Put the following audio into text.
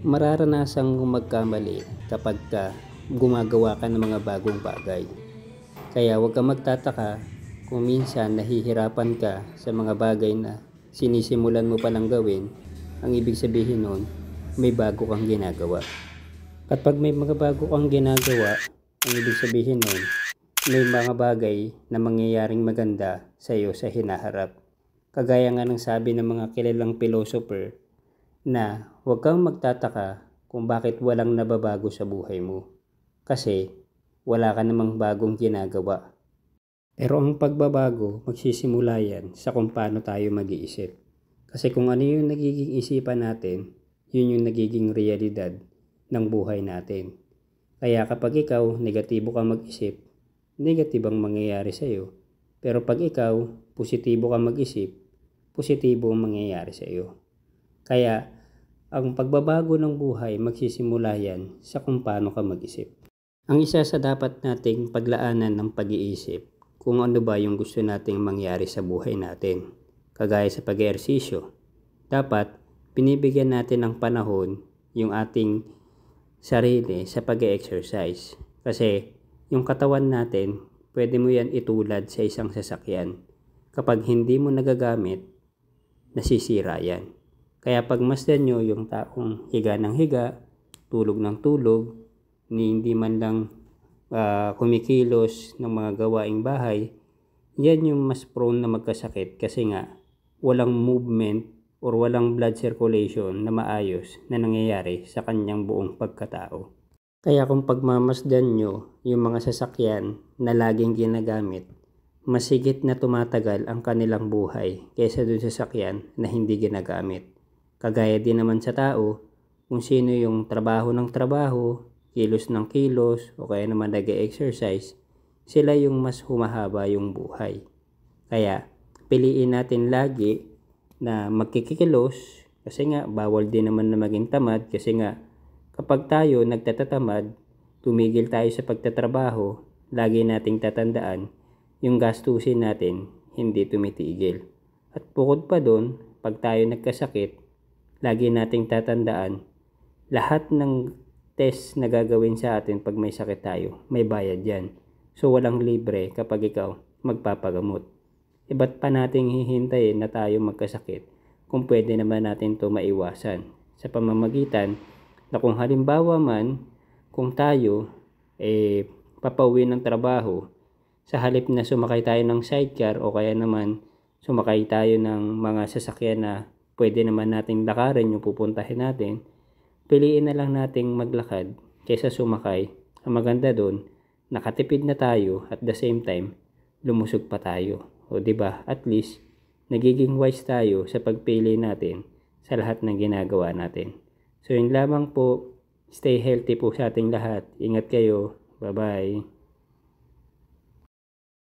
Mararanasang magkamali kapag gumagawa ka ng mga bagong bagay. Kaya huwag kang magtataka kung minsan nahihirapan ka sa mga bagay na sinisimulan mo palang gawin. Ang ibig sabihin nun, may bago kang ginagawa. Kapag may mga bago kang ginagawa, ang ibig sabihin nun, may mga bagay na mangyayaring maganda sa iyo sa hinaharap. Kagaya nga ng sabi ng mga kilalang philosopher na huwag kang magtataka kung bakit walang nababago sa buhay mo. Kasi wala ka namang bagong ginagawa. Pero ang pagbabago, magsisimula yan sa kung paano tayo mag-iisip. Kasi kung ano yung nagiging isipan natin, yun yung nagiging realidad ng buhay natin. Kaya kapag ikaw negatibo ka mag-isip, negative ang mangyayari sa iyo. Pero pag ikaw positibo ka mag-isip, positibo ang mangyayari sa iyo. Kaya ang pagbabago ng buhay magsisimula yan sa kung paano ka mag-isip. Ang isa sa dapat nating paglaanan ng pag-iisip, kung ano ba yung gusto nating mangyari sa buhay natin. Kagaya sa pag-ehersisyo, dapat binibigyan natin ng panahon yung ating sarili sa pag-exercise. Kasi yung katawan natin, pwede mo yan itulad sa isang sasakyan. Kapag hindi mo nagagamit, nasisira yan. Kaya pagmasdan nyo yung taong higa ng higa, tulog ng tulog, hindi man lang kumikilos ng mga gawaing bahay, yan yung mas prone na magkasakit kasi nga walang movement or walang blood circulation na maayos na nangyayari sa kanyang buong pagkatao. Kaya kung pagmamasdan nyo yung mga sasakyan na laging ginagamit, mas higit na tumatagal ang kanilang buhay kaysa dun sa sasakyan na hindi ginagamit. Kagaya din naman sa tao, kung sino yung trabaho ng trabaho, kilos ng kilos, o kaya naman nag-exercise, sila yung mas humahaba yung buhay. Kaya piliin natin lagi na magkikilos, kasi nga bawal din naman na maging tamad, kasi nga kapag tayo nagtatatamad, tumigil tayo sa pagtatrabaho, lagi nating tatandaan, yung gastusin natin hindi tumitigil. At bukod pa doon, pag tayo nagkasakit, lagi nating tatandaan, lahat ng test na gagawin sa atin pag may sakit tayo, may bayad yan. So walang libre kapag ikaw magpapagamot. Ba't pa nating hihintayin na tayo magkasakit kung pwede naman natin to maiwasan? Sa pamamagitan na kung halimbawa man, kung tayo papauwi ng trabaho, sa halip na sumakay tayo ng sidecar o kaya naman sumakay tayo ng mga sasakyan na pwede naman nating lakarin yung pupuntahin natin, piliin na lang nating maglakad kaysa sumakay. Ang maganda doon, nakatipid na tayo at the same time, lumusog pa tayo. O diba, at least, nagiging wise tayo sa pagpili natin sa lahat ng ginagawa natin. So yun lamang po, stay healthy po sa ating lahat. Ingat kayo. Bye-bye.